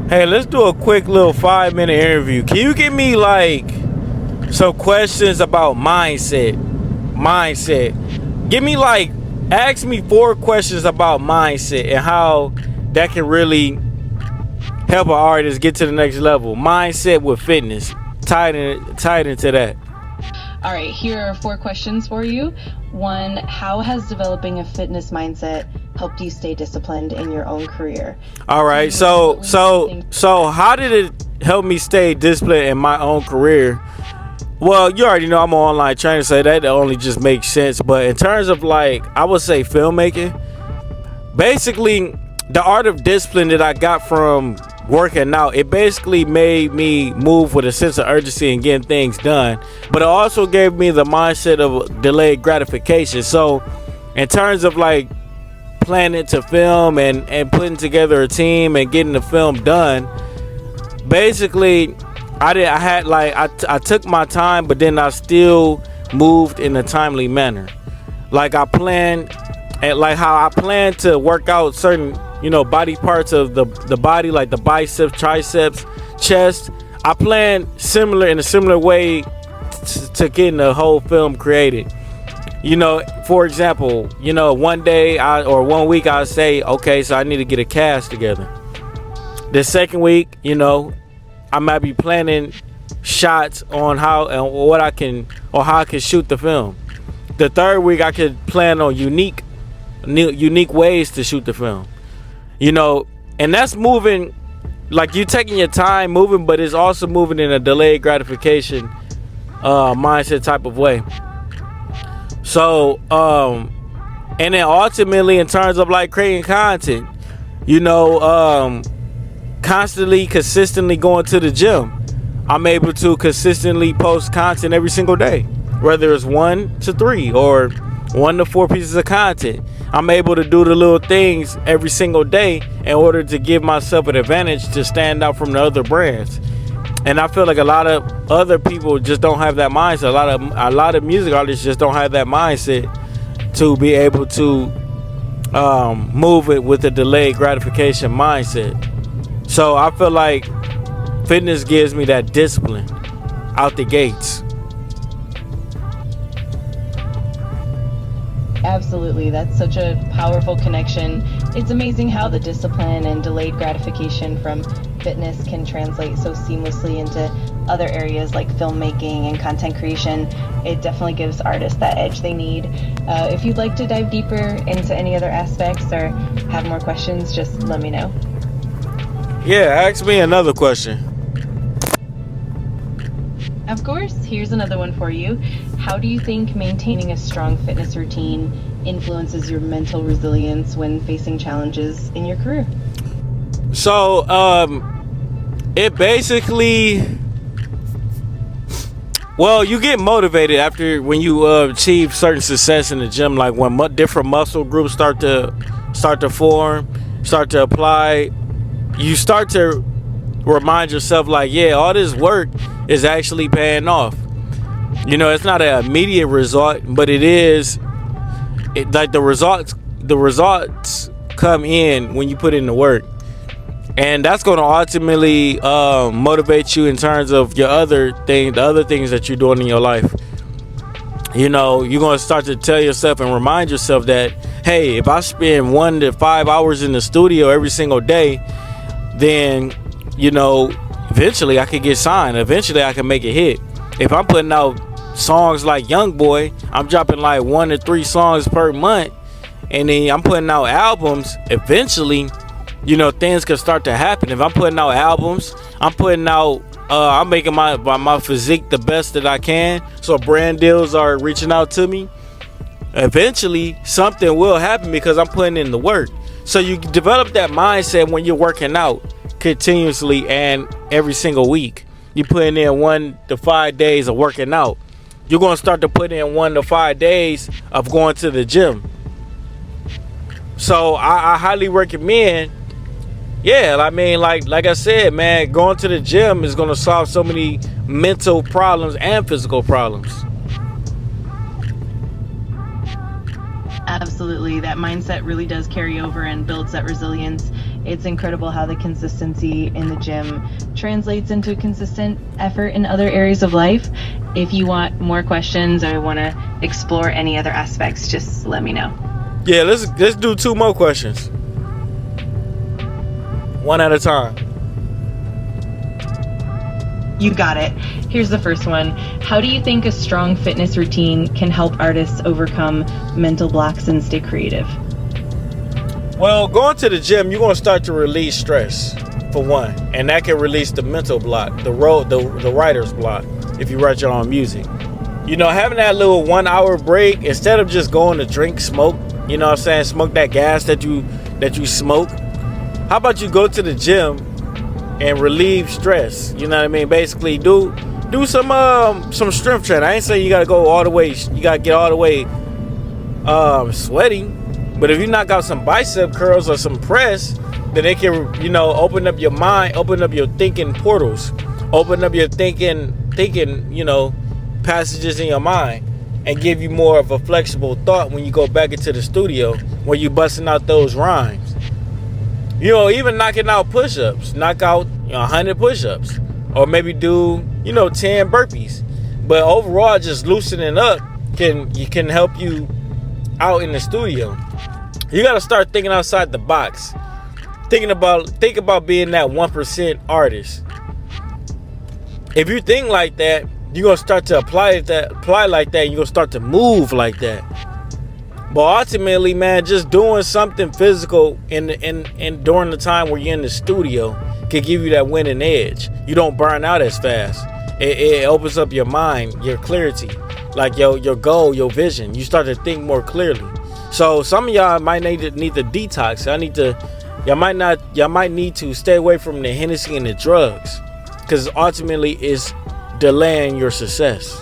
Hey, let's do a quick little 5-minute interview. Can you give me like some questions about mindset? Mindset. Give me like, ask me 4 questions about mindset and how that can really help an artist get to the next level. Mindset with fitness. Tied into that. All right, here are 4 questions for you. 1, how has developing a fitness mindset helped you stay disciplined in your own career? All right, 2, so how did it help me stay disciplined in my own career? Well, you already know I'm an online trainer, so that only just makes sense. But in terms of like, I would say filmmaking, basically the art of discipline that I got from working out, it basically made me move with a sense of urgency and getting things done. But it also gave me the mindset of delayed gratification. So in terms of like planning to film and putting together a team and getting the film done, basically I took my time, but then I still moved in a timely manner. Like I planned, and like how I plan to work out certain body parts of the body, like the biceps, triceps, chest. I plan in a similar way to getting the whole film created. For example, one day or 1 week I'll say, okay, so I need to get a cast together. The second week, I might be planning shots on how I can shoot the film. The third week I could plan on unique ways to shoot the film. And that's moving, like you taking your time moving, but it's also moving in a delayed gratification mindset type of way. So and then ultimately in terms of like creating content, consistently going to the gym, I'm able to consistently post content every single day, whether it's 1 to 3 or 1 to 4 pieces of content. I'm able to do the little things every single day in order to give myself an advantage to stand out from the other brands. And I feel like a lot of other people just don't have that mindset. A lot of music artists just don't have that mindset to be able to move it with a delayed gratification mindset. So I feel like fitness gives me that discipline out the gates. Absolutely, that's such a powerful connection. It's amazing how the discipline and delayed gratification from fitness can translate so seamlessly into other areas like filmmaking and content creation. It definitely gives artists that edge they need. If you'd like to dive deeper into any other aspects or have more questions, just let me know. Yeah, ask me another question. Of course, here's another one for you. How do you think maintaining a strong fitness routine influences your mental resilience when facing challenges in your career? So, it basically, well, you get motivated after when you achieve certain success in the gym, like when different muscle groups start to form, start to apply. You start to remind yourself like, yeah, all this work is actually paying off. It's not an immediate result, but it is. Like the results come in when you put in the work, and that's going to ultimately motivate you in terms of the other things that you're doing in your life. You're going to start to tell yourself and remind yourself that, hey, if I spend 1 to 5 hours in the studio every single day, then eventually I could get signed. Eventually I can make a hit. If I'm putting out songs like Young Boy, I'm dropping like 1 to 3 songs per month, and then I'm putting out albums. Eventually, things can start to happen. If I'm putting out albums, I'm making my physique the best that I can, so brand deals are reaching out to me. Eventually something will happen because I'm putting in the work. So you develop that mindset when you're working out continuously and every single week. You're putting in 1 to 5 days of working out. You're going to start to put in 1 to 5 days of going to the gym. So I highly recommend, like I said, man, going to the gym is going to solve so many mental problems and physical problems. Absolutely, that mindset really does carry over and builds that resilience. It's incredible how the consistency in the gym translates into consistent effort in other areas of life. If you want more questions or want to explore any other aspects, just let me know. Yeah, let's do 2 more questions. One at a time. You got it. Here's the first one. How do you think a strong fitness routine can help artists overcome mental blocks and stay creative? Well, going to the gym, you're going to start to release stress, for one. And that can release the mental block, the writer's block, if you write your own music. You know, having that little 1 hour break, instead of just going to drink, smoke, you know what I'm saying, smoke that gas that you smoke. How about you go to the gym and relieve stress? You know what I mean? Basically, do some strength training. I ain't saying you got to go all the way, you got to get all the way sweaty. But if you knock out some bicep curls or some press, then it can, you know, open up your mind, open up your thinking portals, open up your thinking, you know, passages in your mind, and give you more of a flexible thought when you go back into the studio, when you busting out those rhymes. You know, even knocking out push-ups, knock out 100 push-ups, or maybe do, 10 burpees. But overall, just loosening up can help you out in the studio. You got to start thinking outside the box. Think about being that 1% artist. If you think like that, you're gonna start to apply like that, and you're gonna start to move like that. But ultimately, man, just doing something physical in during the time where you're in the studio can give you that winning edge. You don't burn out as fast. It opens up your mind, your clarity, like your goal, your vision. You start to think more clearly. So some of y'all might need to detox. Y'all might need to stay away from the Hennessy and the drugs, because ultimately it's delaying your success.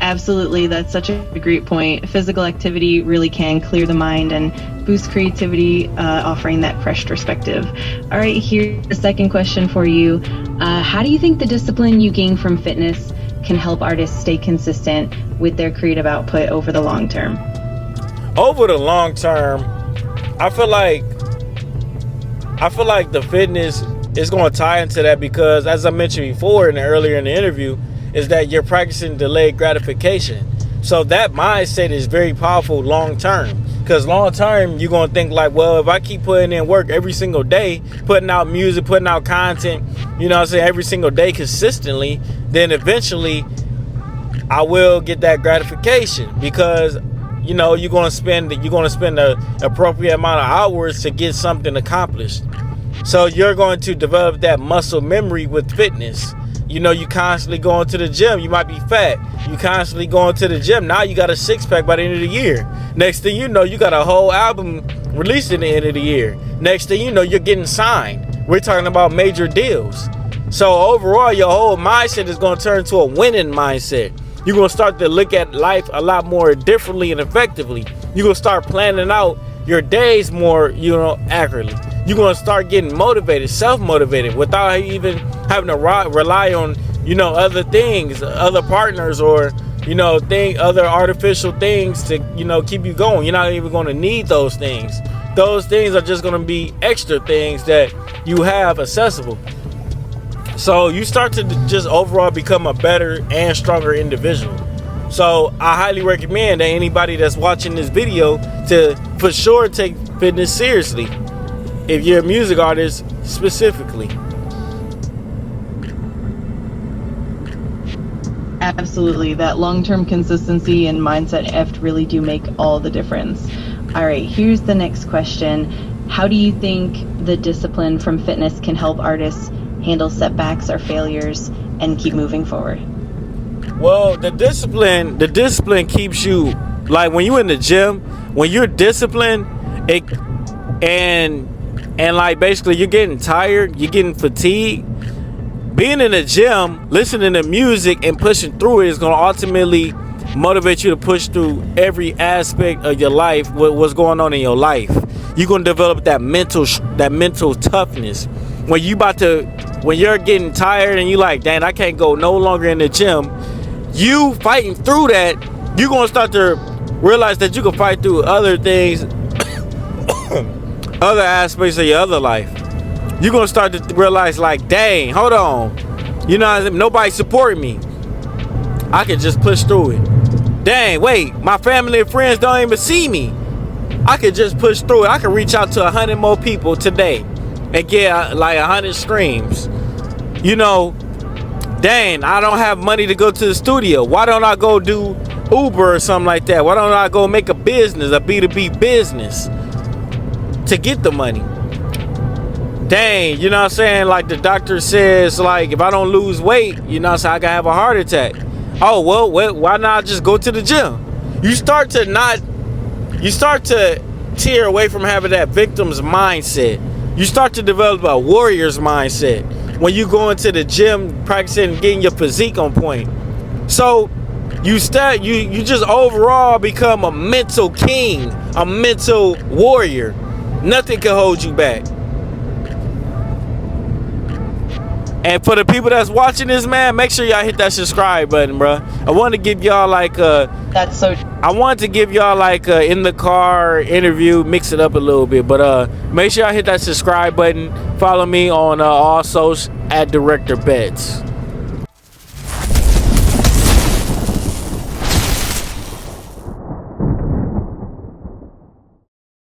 Absolutely, that's such a great point. Physical activity really can clear the mind and boost creativity, offering that fresh perspective. All right, here's the second question for you. How do you think the discipline you gain from fitness can help artists stay consistent with their creative output over the long term? Over the long term, I feel like the fitness is going to tie into that, because as I mentioned before earlier in the interview, is that you're practicing delayed gratification. So that mindset is very powerful long term, because long term you're going to think like, well, if I keep putting in work every single day, putting out music, putting out content, every single day consistently, then eventually I will get that gratification, because you're going to spend the appropriate amount of hours to get something accomplished. So you're going to develop that muscle memory with fitness. You constantly going to the gym. You might be fat. You constantly going to the gym. Now you got a 6-pack by the end of the year. Next thing you know, you got a whole album released at the end of the year. Next thing you know, you're getting signed. We're talking about major deals. So overall, your whole mindset is going to turn to a winning mindset. You're going to start to look at life a lot more differently and effectively. You're going to start planning out your days more, accurately. You're going to start getting motivated, self-motivated, without even having to rely on, other things, other partners, or, other artificial things to, keep you going. You're not even going to need those things. Those things are just going to be extra things that you have accessible. So you start to just overall become a better and stronger individual. So I highly recommend that anybody that's watching this video to for sure take fitness seriously, if you're a music artist specifically. Absolutely, that long-term consistency and mindset shift really do make all the difference. All right, here's the next question. How do you think the discipline from fitness can help artists handle setbacks or failures and keep moving forward? Well, the discipline keeps you, like when you're in the gym, when you're disciplined, and like basically you're getting tired, you're getting fatigued. Being in the gym, listening to music and pushing through it is going to ultimately motivate you to push through every aspect of your life, what's going on in your life. You're going to develop that mental toughness. When you're getting tired and you're like, dang, I can't go no longer in the gym, you fighting through that, you're going to start to realize that you can fight through other things, other aspects of your other life. You're gonna start to realize, like, dang, hold on, you know, nobody supporting me. I can just push through it. Dang, wait, my family and friends don't even see me. I could just push through it. I could reach out to 100 more people today and get like 100 streams. You know, dang, I don't have money to go to the studio. Why don't I go do Uber or something like that? Why don't I go make a business, a B2B business to get the money? Dang, you know what I'm saying? Like the doctor says, like, if I don't lose weight, you know what I'm saying, I can have a heart attack. Oh, well, why not just go to the gym? You start to tear away from having that victim's mindset. You start to develop a warrior's mindset when you go into the gym, practicing, getting your physique on point. So you just overall become a mental king, a mental warrior. Nothing can hold you back. And for the people that's watching this, man, make sure y'all hit that subscribe button, bro. I want to give y'all like That's so. I wanted to give y'all like a in the car interview, mix it up a little bit, but make sure y'all hit that subscribe button. Follow me on all socials at Director Bets.